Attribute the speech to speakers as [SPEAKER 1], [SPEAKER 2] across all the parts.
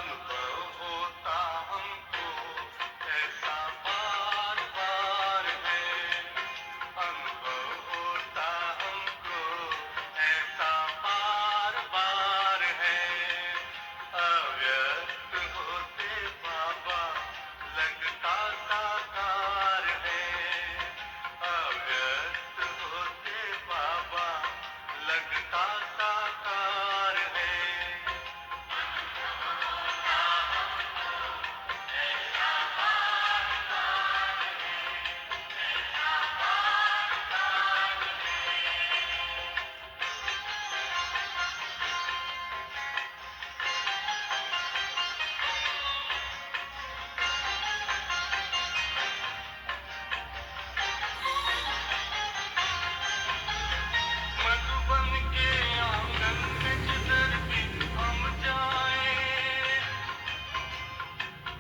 [SPEAKER 1] अनुभव होता हमको ऐसा बार बार है, अनुभव होता हमको ऐसा बार बार है। अव्यक्त होते बाबा लगता साकार है, अव्यक्त होते बाबा लगता साकार है। मधुबन के आंगन में जिधर भी हम जाए,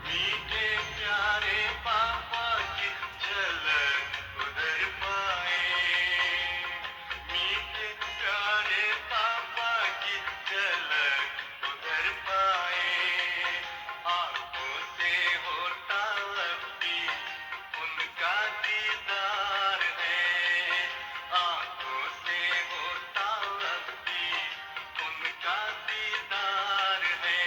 [SPEAKER 1] मीठे प्यारे पापा की झलक उधर पाए, मीठे प्यारे पापा की झलक उधर पाए। आंखों से होता अब भी उनका दीदार है, आंखों से होता अब भी उनका दीदार है।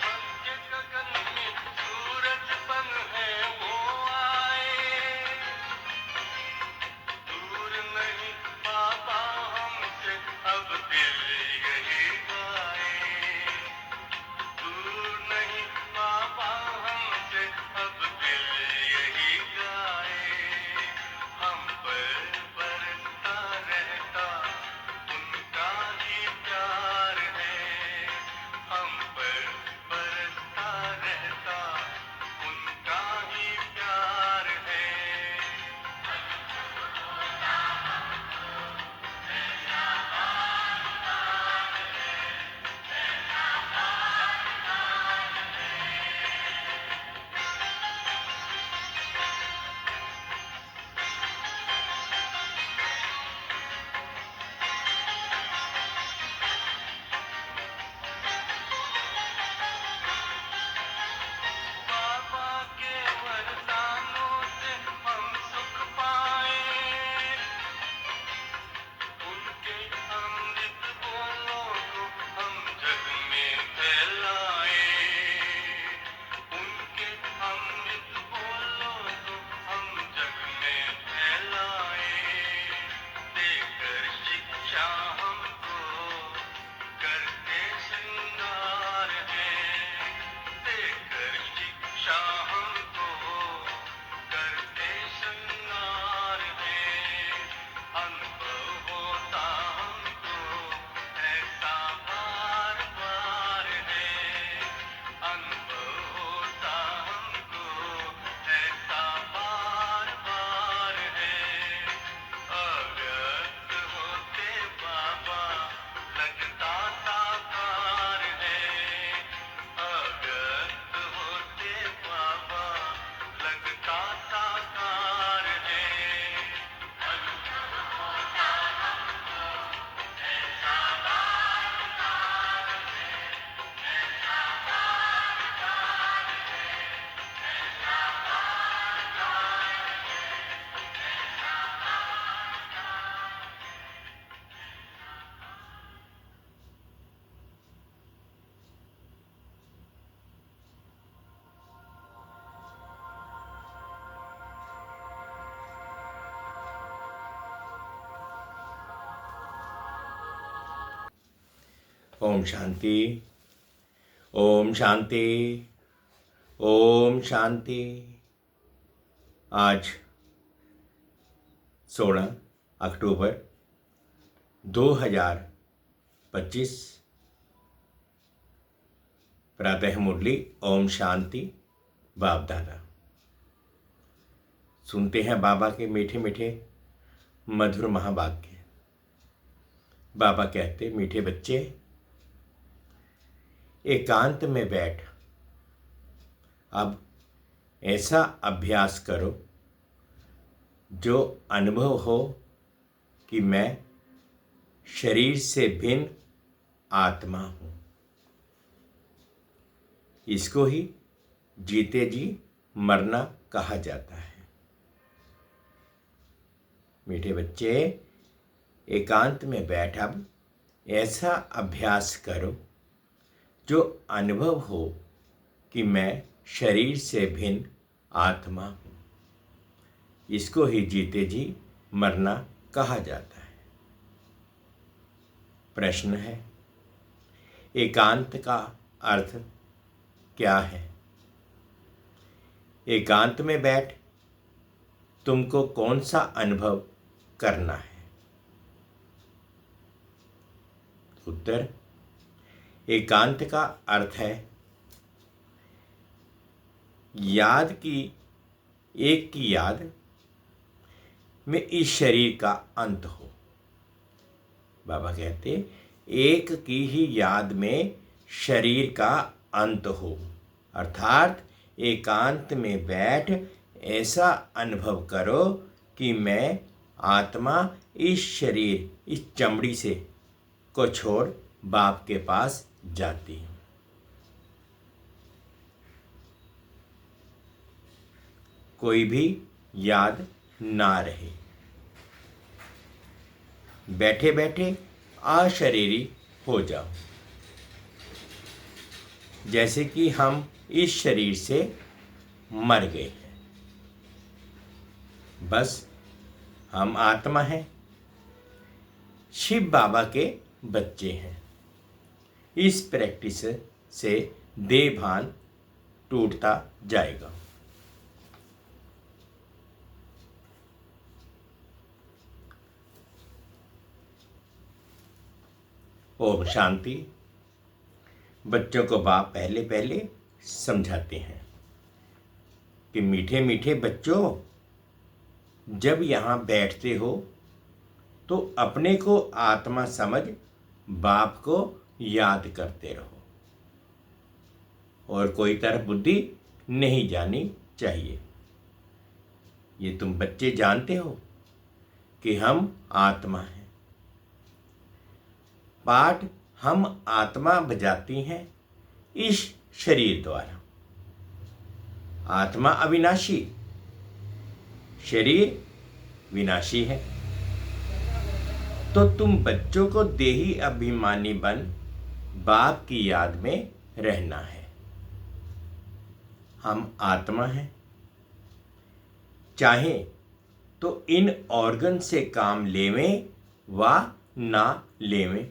[SPEAKER 1] मन के गगन में सूरज बन है वो आए, दूर नहीं बाबा हमसे अब दिल यही गाए, दूर नहीं बाबा हमसे अब दिल यही गाए। हम पर बरसता रहता उनका ही प्यार है, हम पर बरसता रहता उनका ही प्यार है। बाबा के वरदानों से हम सुख पाए, उनके अमृत बोलों को हम जग में फैलाए, उनके अमृत बोलों को हम जग में फैलाए। देकर शिक्षा हमको करते श्रृंगार है, देकर शिक्षा हमको करते श्रृंगार है। अनुभव होता हमको ऐसा बार बार है, अनुभव होता हमको ऐसा बार बार है। अव्यक्त होते बाबा लगता साकार है, अव्यक्त होते बाबा लगता साकार है।
[SPEAKER 2] ओम शांति, ओम शांति, ओम शांति। आज 16 अक्टूबर 2025 प्रातः मुरली ओम शांति बाप दादा। सुनते हैं बाबा के मीठे मीठे मधुर महावाक्य। बाबा कहते, मीठे बच्चे, एकांत में बैठ, अब ऐसा अभ्यास करो जो अनुभव हो कि मैं शरीर से भिन्न आत्मा हूँ। इसको ही जीते जी मरना कहा जाता है। मीठे बच्चे, एकांत में बैठ, अब ऐसा अभ्यास करो जो अनुभव हो कि मैं शरीर से भिन्न आत्मा हूँ। इसको ही जीते जी मरना कहा जाता है। प्रश्न है, एकांत का अर्थ क्या है? एकांत में बैठ तुमको कौन सा अनुभव करना है? उत्तर, एकांत का अर्थ है याद की, एक की याद में इस शरीर का अंत हो। बाबा कहते, एक की ही याद में शरीर का अंत हो, अर्थात एकांत में बैठ ऐसा अनुभव करो कि मैं आत्मा इस शरीर, इस चमड़ी से को छोड़ बाप के पास जाती हूँ। कोई भी याद ना रहे, बैठे बैठे अशरीरी हो जाओ, जैसे कि हम इस शरीर से मर गए हैं। बस हम आत्मा हैं, शिव बाबा के बच्चे हैं। इस प्रैक्टिस से देह भान टूटता जाएगा। ओम शांति। बच्चों को बाप पहले पहले समझाते हैं कि मीठे मीठे बच्चों, जब यहाँ बैठते हो तो अपने को आत्मा समझ बाप को याद करते रहो और कोई तरफ बुद्धि नहीं जानी चाहिए। ये तुम बच्चे जानते हो कि हम आत्मा हैं। पाठ हम आत्मा बजाती हैं इस शरीर द्वारा। आत्मा अविनाशी, शरीर विनाशी है। तो तुम बच्चों को देही अभिमानी बन बाप की याद में रहना है। हम आत्मा हैं, चाहे तो इन ऑर्गन से काम लेवें व ना लेवें,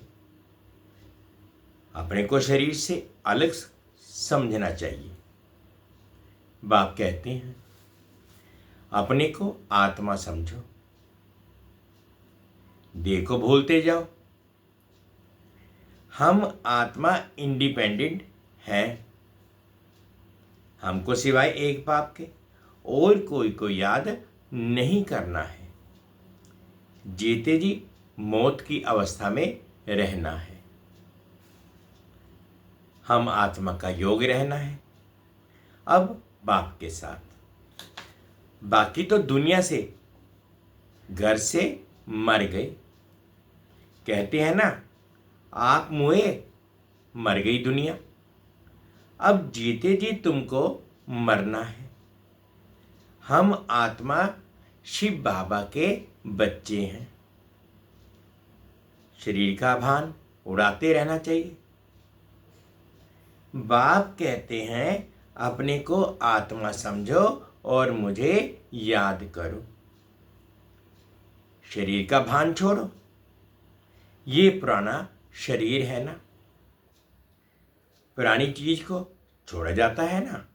[SPEAKER 2] अपने को शरीर से अलग समझना चाहिए। बाप कहते हैं, अपने को आत्मा समझो, देह को भूलते जाओ। हम आत्मा इंडिपेंडेंट हैं। हमको सिवाय एक बाप के और कोई को याद नहीं करना है। जीते जी मौत की अवस्था में रहना है। हम आत्मा का योग रहना है अब बाप के साथ। बाकी तो दुनिया से, घर से मर गए। कहते हैं ना, आप मुए मर गई दुनिया। अब जीते जी तुमको मरना है। हम आत्मा शिव बाबा के बच्चे हैं। शरीर का भान उड़ाते रहना चाहिए। बाप कहते हैं, अपने को आत्मा समझो और मुझे याद करो। शरीर का भान छोड़ो। ये पुराना शरीर है ना, पुरानी चीज को छोड़ा जाता है ना।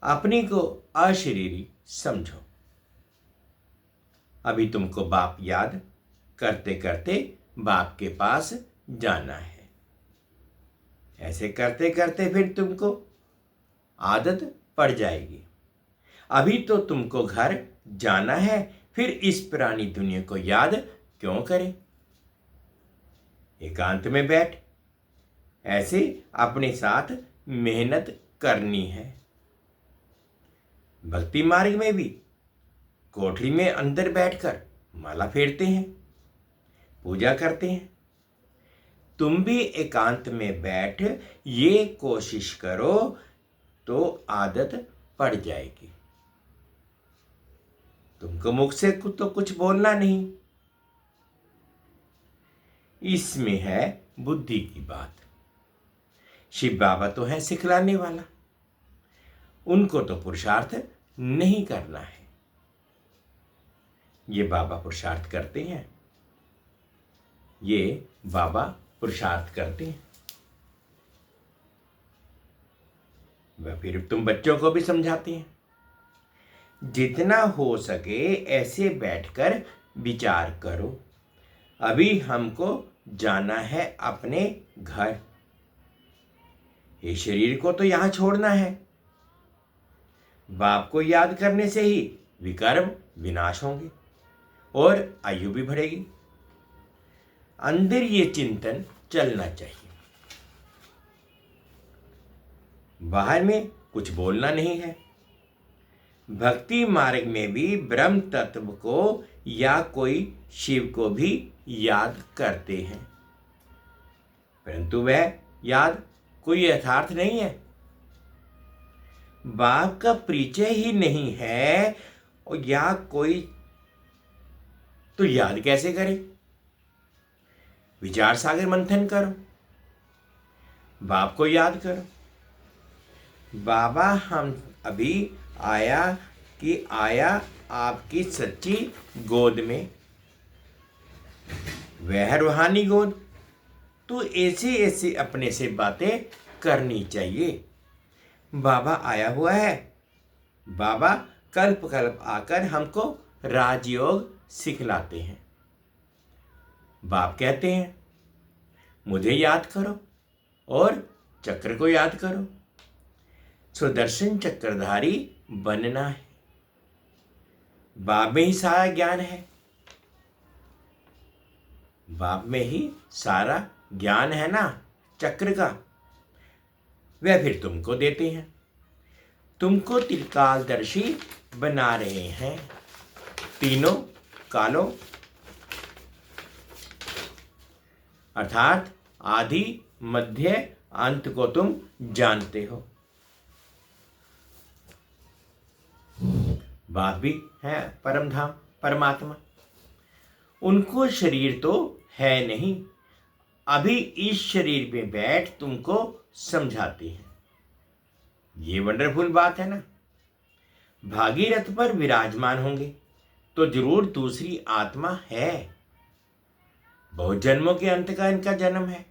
[SPEAKER 2] अपने को अशरीरी समझो। अभी तुमको बाप याद करते करते बाप के पास जाना है। ऐसे करते करते फिर तुमको आदत पड़ जाएगी। अभी तो तुमको घर जाना है, फिर इस पुरानी दुनिया को याद क्यों करें। एकांत में बैठ ऐसे अपने साथ मेहनत करनी है। भक्ति मार्ग में भी कोठरी में अंदर बैठकर माला फेरते हैं, पूजा करते हैं। तुम भी एकांत में बैठ ये कोशिश करो तो आदत पड़ जाएगी। तुमको मुख से तो कुछ बोलना नहीं, इसमें है बुद्धि की बात। शिव बाबा तो है सिखलाने वाला, उनको तो पुरुषार्थ नहीं करना है। ये बाबा पुरुषार्थ करते हैं, ये बाबा पुरुषार्थ करते हैं। वह फिर तुम बच्चों को भी समझाते हैं। जितना हो सके ऐसे बैठकर विचार करो। अभी हमको जाना है अपने घर, ये शरीर को तो यहां छोड़ना है। बाप को याद करने से ही विकर्म विनाश होंगे और आयु भी बढ़ेगी। अंदर ये चिंतन चलना चाहिए, बाहर में कुछ बोलना नहीं है। भक्ति मार्ग में भी ब्रह्म तत्व को या कोई शिव को भी याद करते हैं, परंतु वह याद कोई यथार्थ नहीं है। बाप का परिचय ही नहीं है और या कोई तो याद कैसे करे। विचार सागर मंथन करो, बाप को याद करो। बाबा हम अभी आया आपकी सच्ची गोद में, वह रूहानी गोद। तो ऐसे ऐसे अपने से बातें करनी चाहिए। बाबा आया हुआ है, बाबा कल्प कल्प आकर हमको राजयोग सिखलाते हैं। बाप कहते हैं मुझे याद करो और चक्र को याद करो। सुदर्शन चक्रधारी बनना है। बाप में ही सारा ज्ञान है, बाप में ही सारा ज्ञान है ना चक्र का, वह फिर तुमको देते हैं। तुमको त्रिकालदर्शी बना रहे हैं, तीनों कालों अर्थात आदि मध्य अंत को तुम जानते हो। बाप भी है परम धाम परमात्मा, उनको शरीर तो है नहीं। अभी इस शरीर में बैठ तुमको समझाते हैं। ये वंडरफुल बात है ना। भागीरथ पर विराजमान होंगे तो जरूर दूसरी आत्मा है। बहुत जन्मों के अंत का इनका जन्म है।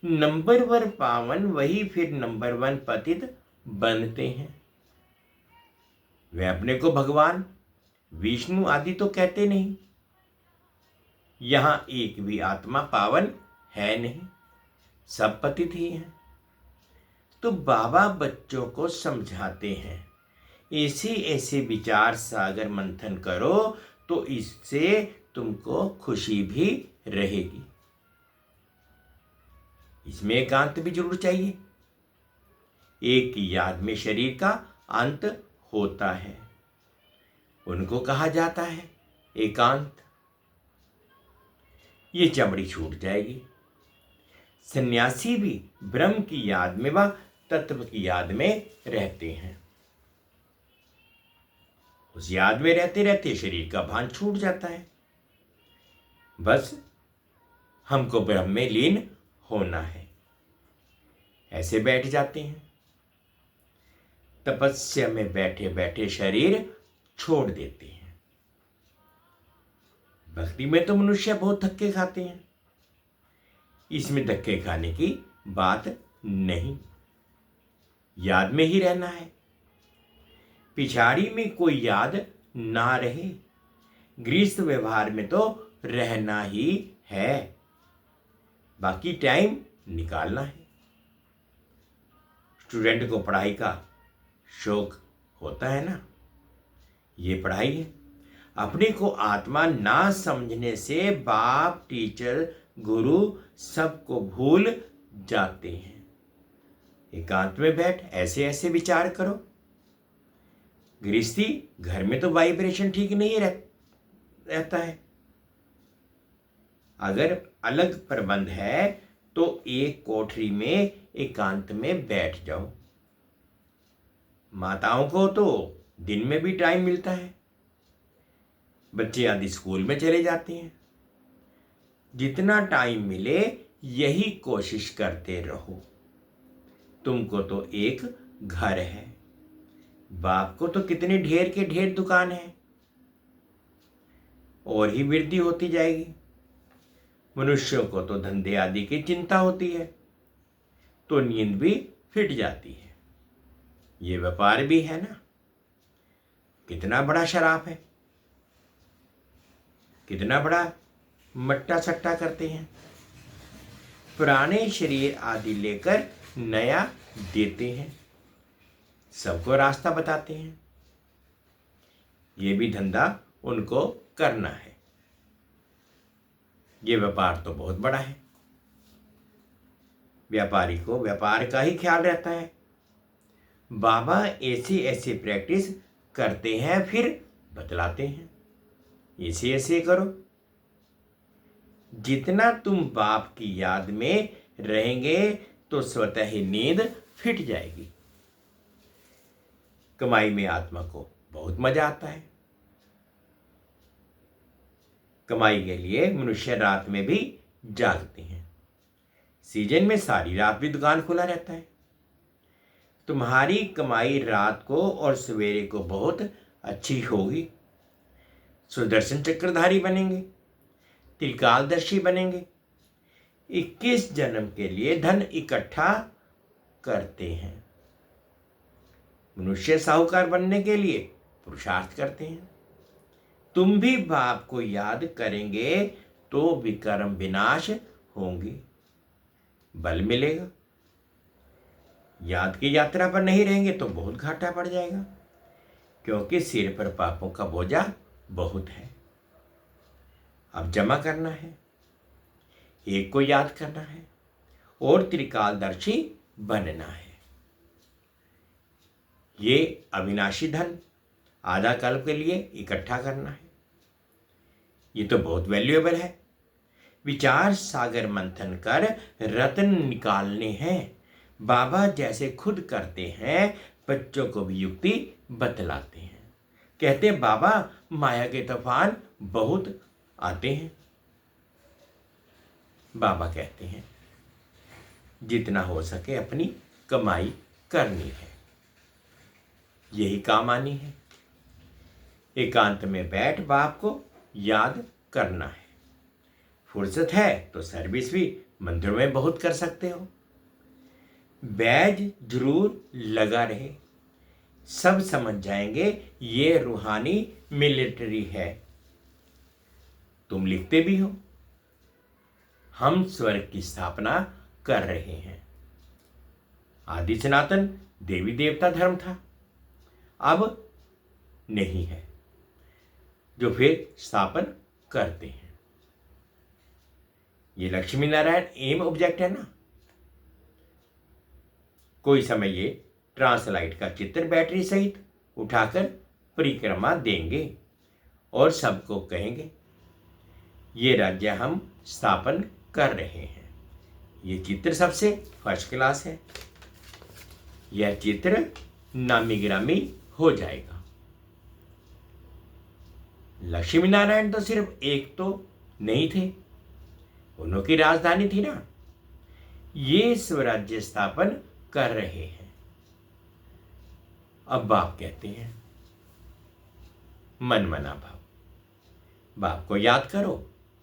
[SPEAKER 2] नंबर 1 पावन वही फिर नंबर 1 पतित बनते हैं। वे अपने को भगवान विष्णु आदि तो कहते नहीं। यहां एक भी आत्मा पावन है नहीं, सब पतित ही हैं। तो बाबा बच्चों को समझाते हैं ऐसे ऐसे विचार सागर मंथन करो तो इससे तुमको खुशी भी रहेगी। इसमें एकांत भी जरूर चाहिए। एक की याद में शरीर का अंत होता है, उनको कहा जाता है एकांत। ये चमड़ी छूट जाएगी। सन्यासी भी ब्रह्म की याद में व तत्व की याद में रहते हैं। उस याद में रहते रहते शरीर का भान छूट जाता है। बस हमको ब्रह्म में लीन होना है, ऐसे बैठ जाते हैं। तपस्या में बैठे बैठे शरीर छोड़ देते हैं। भक्ति में तो मनुष्य बहुत धक्के खाते हैं, इसमें धक्के खाने की बात नहीं। याद में ही रहना है। पिछाड़ी में कोई याद ना रहे। गृहस्थ व्यवहार में तो रहना ही है, बाकी टाइम निकालना है। स्टूडेंट को पढ़ाई का शौक होता है ना, ये पढ़ाई है। अपने को आत्मा ना समझने से बाप, टीचर, गुरु सबको भूल जाते हैं। एकांत में बैठ ऐसे ऐसे विचार करो। गृहस्थी घर में तो वाइब्रेशन ठीक नहीं रहता है। अगर अलग प्रबंध है तो एक कोठरी में एकांत में बैठ जाओ। माताओं को तो दिन में भी टाइम मिलता है, बच्चे आदि स्कूल में चले जाते हैं। जितना टाइम मिले यही कोशिश करते रहो। तुमको तो एक घर है, बाप को तो कितने ढेर के ढेर दुकान है, और ही वृद्धि होती जाएगी। मनुष्यों को तो धंधे आदि की चिंता होती है, तो नींद भी फिट जाती है। ये व्यापार भी है ना, कितना बड़ा शराब है, कितना बड़ा मट्टा सट्टा करते हैं। पुराने शरीर आदि लेकर नया देते हैं, सबको रास्ता बताते हैं। ये भी धंधा उनको करना है। ये व्यापार तो बहुत बड़ा है। व्यापारी को व्यापार का ही ख्याल रहता है। बाबा ऐसी ऐसी प्रैक्टिस करते हैं, फिर बतलाते हैं ऐसे ऐसे करो। जितना तुम बाप की याद में रहेंगे तो स्वतः ही नींद फिट जाएगी। कमाई में आत्मा को बहुत मजा आता है। कमाई के लिए मनुष्य रात में भी जागते हैं। सीजन में सारी रात भी दुकान खुला रहता है। तुम्हारी कमाई रात को और सवेरे को बहुत अच्छी होगी। सुदर्शन चक्रधारी बनेंगे, त्रिकालदर्शी बनेंगे। 21 जन्म के लिए धन इकट्ठा करते हैं। मनुष्य साहूकार बनने के लिए पुरुषार्थ करते हैं। तुम भी बाप को याद करेंगे तो विकर्म विनाश होंगे, बल मिलेगा। याद की यात्रा पर नहीं रहेंगे तो बहुत घाटा पड़ जाएगा, क्योंकि सिर पर पापों का बोझा बहुत है। अब जमा करना है, एक को याद करना है और त्रिकालदर्शी बनना है। ये अविनाशी धन आधा कल्प के लिए इकट्ठा करना है। ये तो बहुत वैल्यूएबल है। विचार सागर मंथन कर रत्न निकालने हैं। बाबा जैसे खुद करते हैं, बच्चों को भी युक्ति बतलाते हैं। कहते हैं बाबा माया के तूफान बहुत आते हैं। बाबा कहते हैं जितना हो सके अपनी कमाई करनी है, यही काम आनी है। एकांत में बैठ बाप को याद करना है। फुर्सत है तो सर्विस भी मंदिरों में बहुत कर सकते हो। बैज जरूर लगा रहे, सब समझ जाएंगे ये रूहानी मिलिट्री है। तुम लिखते भी हो, हम स्वर्ग की स्थापना कर रहे हैं। आदि सनातन देवी देवता धर्म था, अब नहीं है, जो फिर स्थापन करते हैं। ये लक्ष्मी नारायण एम ऑब्जेक्ट है ना। कोई समय ये ट्रांसलाइट का चित्र बैटरी सहित उठाकर परिक्रमा देंगे और सबको कहेंगे ये राज्य हम स्थापन कर रहे हैं। ये चित्र सबसे फर्स्ट क्लास है। यह चित्र नामी गिरामी हो जाएगा। लक्ष्मी नारायण तो सिर्फ एक तो नहीं थे, उनकी राजधानी थी ना। ये स्वराज्य स्थापन कर रहे हैं। अब बाप कहते हैं मन मना भाव, बाप को याद करो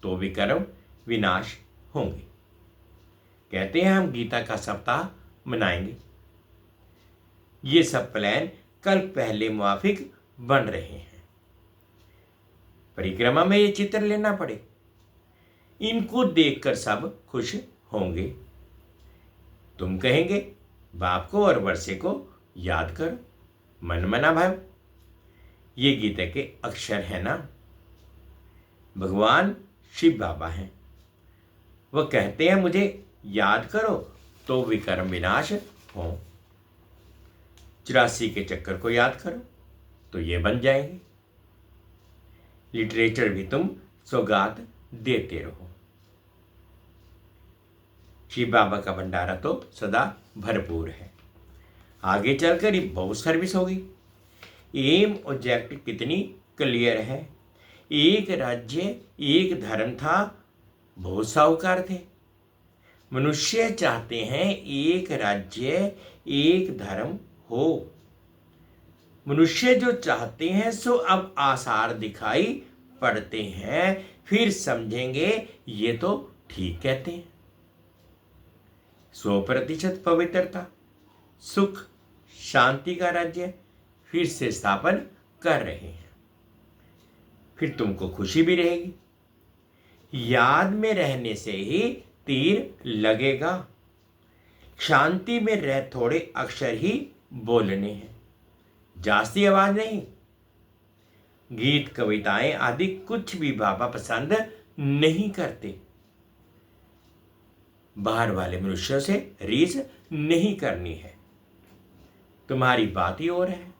[SPEAKER 2] तो विकर्म विनाश होंगे। कहते हैं हम गीता का सप्ताह मनाएंगे। ये सब प्लान कल पहले मुआफिक बन रहे हैं। परिक्रमा में ये चित्र लेना पड़े, इनको देखकर सब खुश होंगे। तुम कहेंगे बाप को और वर्षे को याद करो, मन मना भव, ये गीता के अक्षर है ना। भगवान शिव बाबा हैं, वह कहते हैं मुझे याद करो तो विकर्म विनाश हो। 84 के चक्कर को याद करो तो ये बन जाएंगे। लिटरेचर भी तुम सौगात देते रहो। शिव बाबा का भंडारा तो सदा भरपूर है। आगे चलकर ये बहुत सर्विस होगी। एम ऑब्जेक्ट कितनी क्लियर है। एक राज्य एक धर्म था, बहुत साहूकार थे। मनुष्य चाहते हैं एक राज्य एक धर्म हो। मनुष्य जो चाहते हैं सो अब आसार दिखाई पड़ते हैं, फिर समझेंगे ये तो ठीक कहते हैं। 100% पवित्रता, सुख, शांति का राज्य फिर से स्थापन कर रहे हैं। फिर तुमको खुशी भी रहेगी। याद में रहने से ही तीर लगेगा। शांति में रह थोड़े अक्षर ही बोलने हैं, जास्ती आवाज नहीं। गीत कविताएं आदि कुछ भी बाबा पसंद नहीं करते। बाहर वाले मनुष्यों से रीस नहीं करनी है। तुम्हारी बात ही और है।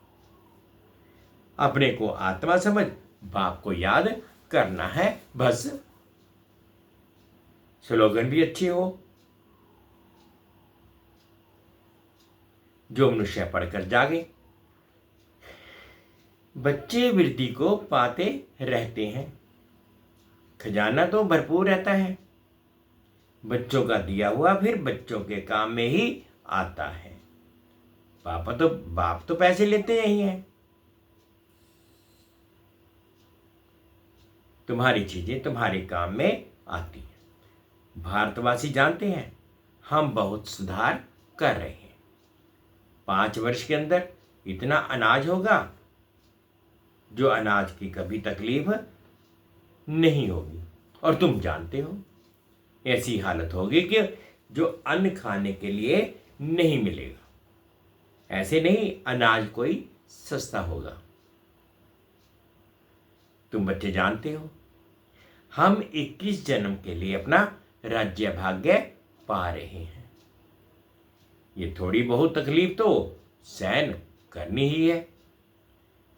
[SPEAKER 2] अपने को आत्मा समझ बाप को याद करना है बस। स्लोगन भी अच्छी हो। जो मनुष्य पढ़कर जागे। बच्चे वृद्धि को पाते रहते हैं। खजाना तो भरपूर रहता है। बच्चों का दिया हुआ फिर बच्चों के काम में ही आता है। बाप तो पैसे लेते ही हैं। तुम्हारी चीजें तुम्हारे काम में आती हैं। भारतवासी जानते हैं हम बहुत सुधार कर रहे हैं। 5 वर्ष के अंदर इतना अनाज होगा जो अनाज की कभी तकलीफ नहीं होगी। और तुम जानते हो ऐसी हालत होगी कि जो अन्न खाने के लिए नहीं मिलेगा। ऐसे नहीं अनाज कोई सस्ता होगा। तुम बच्चे जानते हो हम 21 जन्म के लिए अपना राज्य भाग्य पा रहे हैं। ये थोड़ी बहुत तकलीफ तो सहन करनी ही है।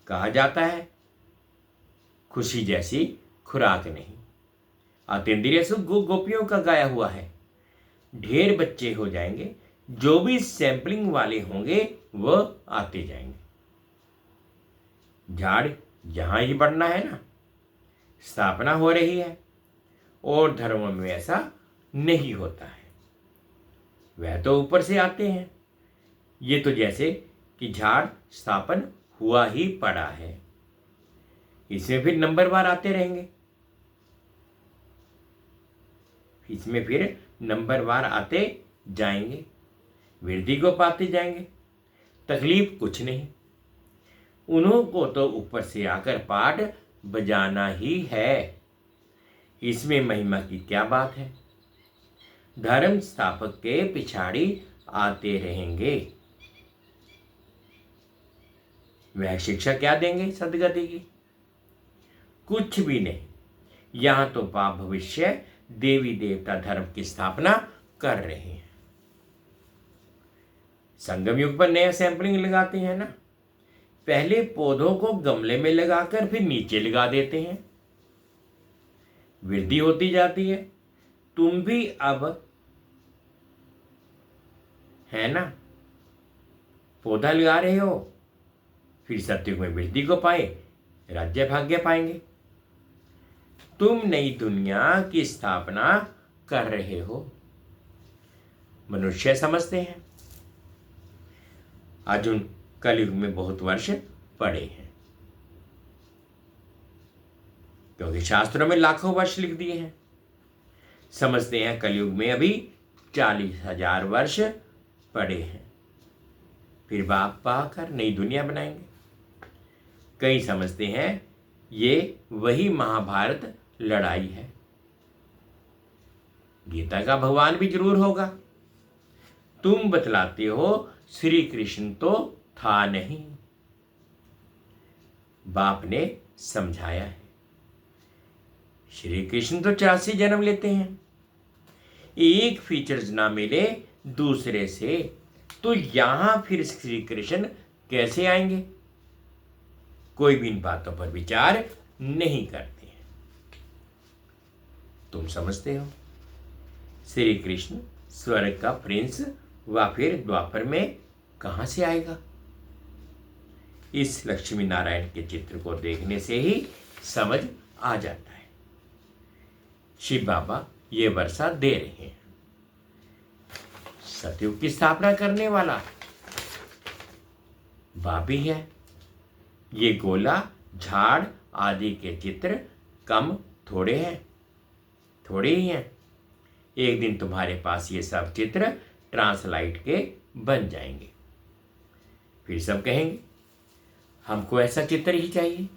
[SPEAKER 2] कहा जाता है खुशी जैसी खुराक नहीं। आतेंद्रिय सुख गोपियों का गाया हुआ है। ढेर बच्चे हो जाएंगे, जो भी सैंपलिंग वाले होंगे वह आते जाएंगे। झाड़ जहां ही बढ़ना है ना, स्थापना हो रही है। और धर्मों में ऐसा नहीं होता है। वह तो ऊपर से आते हैं। ये तो जैसे कि झाड़ स्थापन हुआ ही पड़ा है। इसमें फिर नंबरवार आते रहेंगे। इसमें फिर नंबरवार आते जाएंगे, वृद्धि को पाते जाएंगे। तकलीफ कुछ नहीं। उन्हों को तो ऊपर से आकर पाठ बजाना ही है। इसमें महिमा की क्या बात है। धर्म स्थापक के पिछाड़ी आते रहेंगे। वह शिक्षा क्या देंगे सदगति की? कुछ भी नहीं। यहां तो पाप भविष्य देवी देवता धर्म की स्थापना कर रहे हैं। संगम युग पर नया सैंपलिंग लगाते हैं ना। पहले पौधों को गमले में लगाकर फिर नीचे लगा देते हैं। वृद्धि होती जाती है। तुम भी अब है ना पौधा लगा रहे हो, फिर सत्युग में वृद्धि को पाए राज्य भाग्य पाएंगे। तुम नई दुनिया की स्थापना कर रहे हो। मनुष्य समझते हैं अर्जुन कलयुग में बहुत वर्ष पड़े हैं, क्योंकि शास्त्रों में लाखों वर्ष लिख दिए हैं। समझते हैं कलयुग में अभी 40,000 वर्ष पड़े हैं, फिर बाप पाकर नई दुनिया बनाएंगे। कई समझते हैं ये वही महाभारत लड़ाई है। गीता का भगवान भी जरूर होगा। तुम बतलाते हो श्री कृष्ण तो था नहीं। बाप ने समझाया है। श्री कृष्ण तो 84 जन्म लेते हैं, एक फीचर्स ना मिले दूसरे से, तो यहां फिर श्री कृष्ण कैसे आएंगे? कोई भी इन बातों पर विचार नहीं करते हैं। तुम समझते हो, श्री कृष्ण स्वर्ग का प्रिंस व फिर द्वापर में कहां से आएगा? इस लक्ष्मी नारायण के चित्र को देखने से ही समझ आ जाता है। शिव बाबा ये वर्षा दे रहे हैं। सतयुग की स्थापना करने वाला बाप ही है। ये गोला, झाड़ आदि के चित्र कम थोड़े हैं, थोड़े ही हैं। एक दिन तुम्हारे पास ये सब चित्र ट्रांसलाइट के बन जाएंगे। फिर सब कहेंगे हमको ऐसा चित्र ही चाहिए।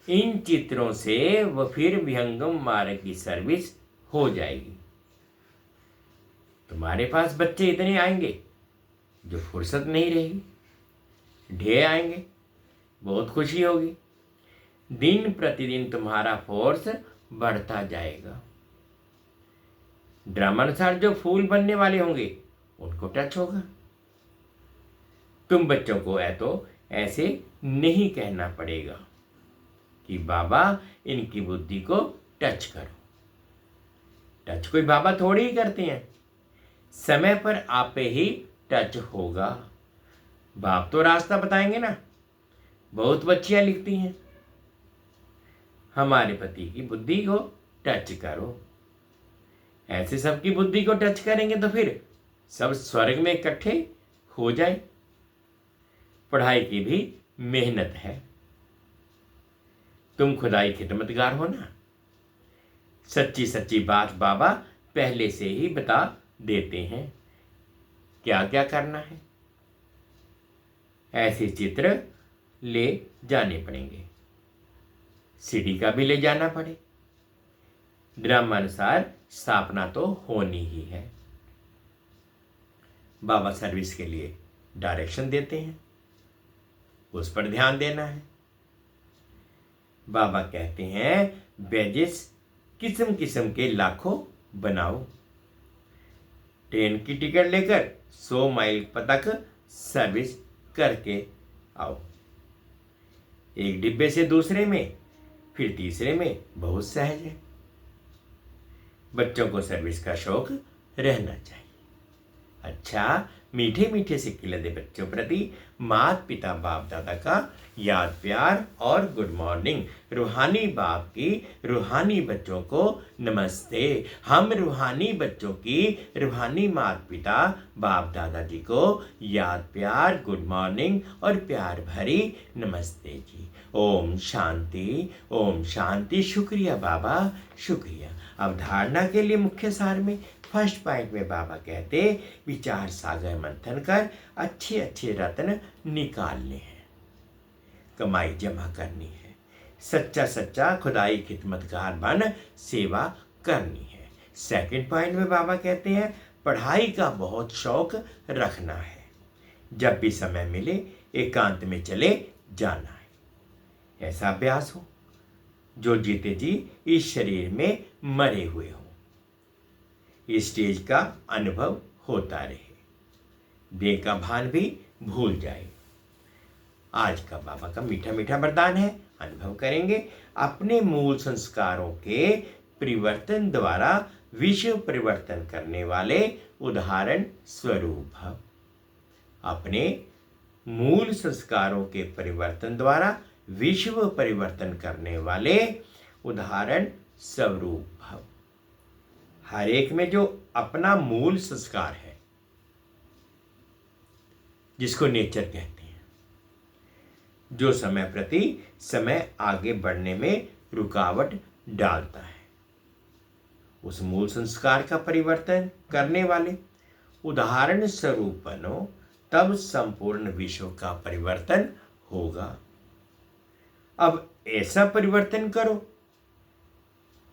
[SPEAKER 2] इन चित्रों से वह फिर विहंगम मार्ग की सर्विस हो जाएगी। तुम्हारे पास बच्चे इतने आएंगे जो फुर्सत नहीं रहेगी, ढेर आएंगे, बहुत खुशी होगी। दिन प्रतिदिन तुम्हारा फोर्स बढ़ता जाएगा। ड्रामानुसार जो फूल बनने वाले होंगे उनको टच होगा। तुम बच्चों को ऐसे नहीं कहना पड़ेगा कि बाबा इनकी बुद्धि को टच करो। टच कोई बाबा थोड़ी ही करते हैं, समय पर आप पे ही टच होगा। बाप तो रास्ता बताएंगे ना। बहुत बच्चियां लिखती हैं हमारे पति की बुद्धि को टच करो। ऐसे सबकी बुद्धि को टच करेंगे तो फिर सब स्वर्ग में इकट्ठे हो जाए। पढ़ाई की भी मेहनत है। तुम खुदाई खिदमतगार हो ना। सच्ची सच्ची बात बाबा पहले से ही बता देते हैं क्या क्या करना है। ऐसे चित्र ले जाने पड़ेंगे, सीडी का भी ले जाना पड़े। ड्रामानुसार स्थापना तो होनी ही है। बाबा सर्विस के लिए डायरेक्शन देते हैं, उस पर ध्यान देना है। बाबा कहते हैं बैजेस किस्म किस्म के लाखों बनाओ। ट्रेन की टिकट लेकर 100 माइल तक सर्विस करके आओ। एक डिब्बे से दूसरे में, फिर तीसरे में बहुत सहज है। बच्चों को सर्विस का शौक रहना चाहिए। अच्छा, मीठे मीठे सिक्के लदे बच्चों प्रति माता पिता बाप दादा का याद प्यार और गुड मॉर्निंग। रूहानी बाप की रूहानी बच्चों को नमस्ते। हम रूहानी बच्चों की रूहानी माता पिता बाप दादा जी को याद प्यार, गुड मॉर्निंग और प्यार भरी नमस्ते जी। ओम शांति, ओम शांति। शुक्रिया बाबा, शुक्रिया। अवधारणा के लिए मुख्य सार में फर्स्ट पॉइंट में बाबा कहते विचार सागर मंथन कर अच्छे अच्छे रत्न निकालने हैं, कमाई जमा करनी है, सच्चा सच्चा खुदाई खिदमतगार बन सेवा करनी है। सेकंड पॉइंट में बाबा कहते हैं पढ़ाई का बहुत शौक रखना है, जब भी समय मिले एकांत में चले जाना है। ऐसा अभ्यास हो जो जीते जी इस शरीर में मरे हुए हो। इस स्टेज का अनुभव होता रहे, देह का भान भी भूल जाए। आज का बाबा का मीठा मीठा वरदान है, अनुभव करेंगे। अपने मूल संस्कारों के परिवर्तन द्वारा विश्व परिवर्तन करने वाले उदाहरण स्वरूप भव। अपने मूल संस्कारों के परिवर्तन द्वारा विश्व परिवर्तन करने वाले उदाहरण स्वरूप भव। हर एक में जो अपना मूल संस्कार है, जिसको नेचर कहते हैं, जो समय प्रति समय आगे बढ़ने में रुकावट डालता है, उस मूल संस्कार का परिवर्तन करने वाले उदाहरण स्वरूप बनो, तब संपूर्ण विश्व का परिवर्तन होगा। अब ऐसा परिवर्तन करो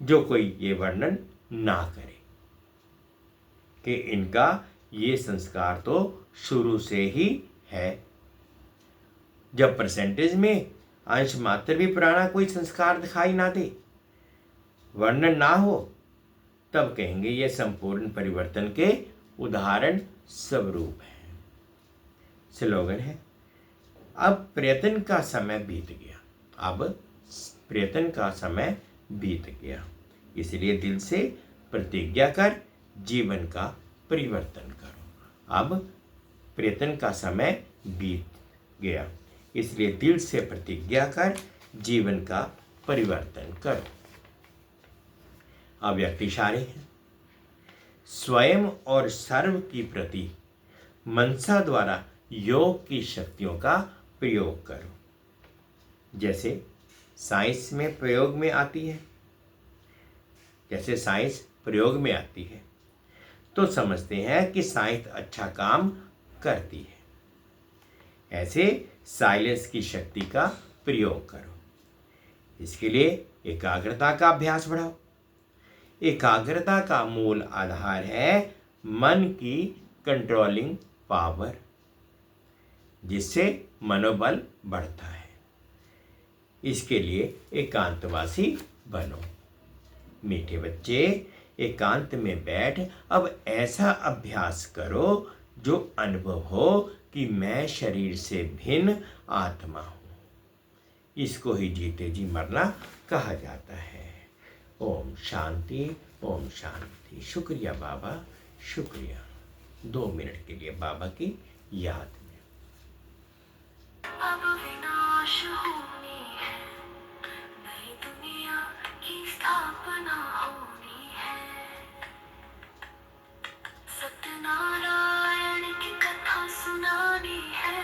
[SPEAKER 2] जो कोई ये वर्णन ना करे कि इनका ये संस्कार तो शुरू से ही है। जब परसेंटेज में अंश मात्र भी पुराना कोई संस्कार दिखाई ना दे, वर्णन ना हो, तब कहेंगे यह संपूर्ण परिवर्तन के उदाहरण स्वरूप है। स्लोगन है, अब प्रयत्न का समय बीत गया। अब प्रयत्न का समय बीत गया, इसलिए दिल से प्रतिज्ञा कर जीवन का परिवर्तन करो। अब प्रयत्न का समय बीत गया, इसलिए दिल से प्रतिज्ञा कर जीवन का परिवर्तन करो। अव्यक्त इशारे हैं। स्वयं और सर्व की प्रति मनसा द्वारा योग की शक्तियों का प्रयोग करो। जैसे साइंस में प्रयोग में आती है, जैसे साइंस प्रयोग में आती है तो समझते हैं कि साइंस अच्छा काम करती है। ऐसे साइलेंस की शक्ति का प्रयोग करो। इसके लिए एकाग्रता का अभ्यास बढ़ाओ। एकाग्रता का मूल आधार है मन की कंट्रोलिंग पावर, जिससे मनोबल बढ़ता है। इसके लिए एकांतवासी बनो। मीठे बच्चे, एकांत में बैठ अब ऐसा अभ्यास करो जो अनुभव हो कि मैं शरीर से भिन्न आत्मा हूँ। इसको ही जीते जी मरना कहा जाता है। ओम शांति, ओम शांति। शुक्रिया बाबा, शुक्रिया। 2 मिनट के लिए बाबा की याद में।
[SPEAKER 3] अब विनाश होनी है, नई दुनिया की स्थापना होनी है। सत्यनारायण की कथा सुनानी है,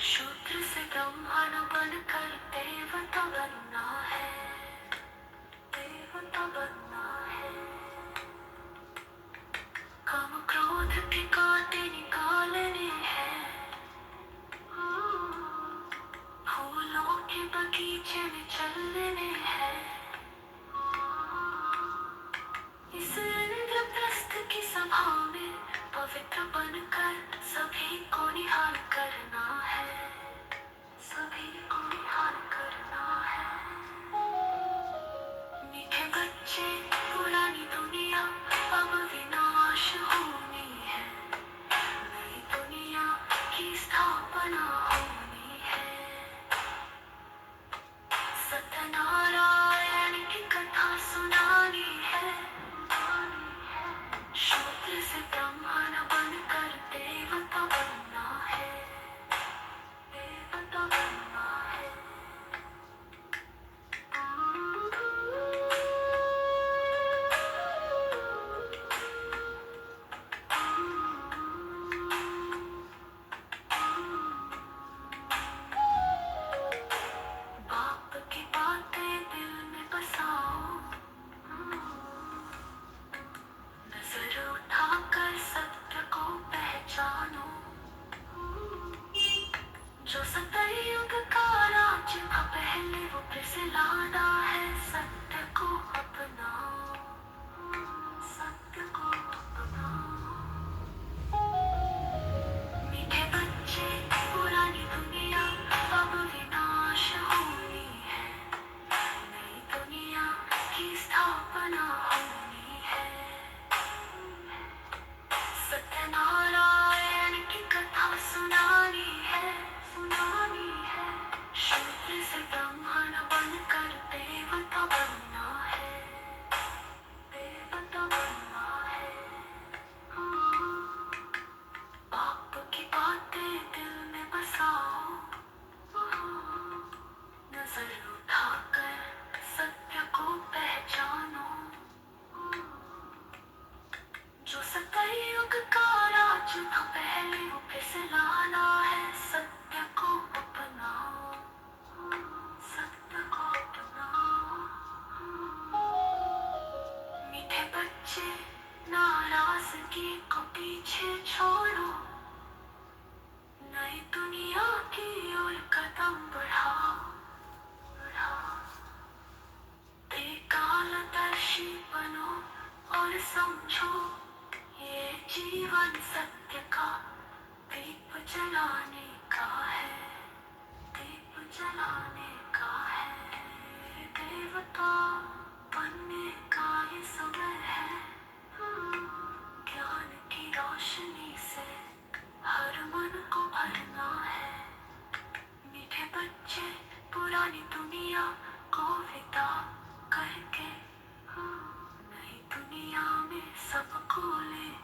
[SPEAKER 3] शूद्र से ब्राह्मण बनकर देवता बनना है, देवता बनना है। काम क्रोध के कांटे निकालने हैं, फूलों के बगीचे में चलने हैं। इस इंद्रप्रस्थ की सभा में पवित्र बनकर सभी को निहाल करना है, सभी को निहाल करना है। मीठे बच्चे, पुरानी दुनिया अब विनाश होनी है, नई दुनिया की स्थापना होनी है। सत्यनारायण की कथा सुनानी है, शूद्र से ब्राह्मण बनकर देवता बनना है, देवता बनना है। बाप की बातें दिल में बसाओ, नजर उठाकर सत्य को पहचानो। जो सतयुग का राज्य था पहले वो फिर से लाना है, सत्य को अपनाओ, सत्य को अपनाओ। मीठे बच्चे, पुरानी दुनिया अब विनाश होनी है, नई दुनिया की स्थापना होनी है। सत्यनारायण की कथा सुनानी है, सुनानी है। शूद्र से ब्राह्मण बनकर देवता बनना है, देवता बनना है। बाप की बातें दिल में बसाओ, नजर उठाकर सत्य को पहचानो। जो सतयुग का राज्य था पहले वो फिर से लाना है, सत्य को अपनाओ, सत्य को अपनाओ। मीठे बच्चे, नाराजगी को पीछे छोड़ो, नई दुनिया की ओर कदम बढ़ाओ, बढ़ाओ। त्रिकालदर्शी बनो और समझो, ये जीवन सत्य का दीप जलाने का है, दीप का बनने का ये समय है। ज्ञान की रोशनी से हर मन को भरना है। मीठे बच्चे पुरानी दुनिया को विदा करके नई दुनिया में सबको ले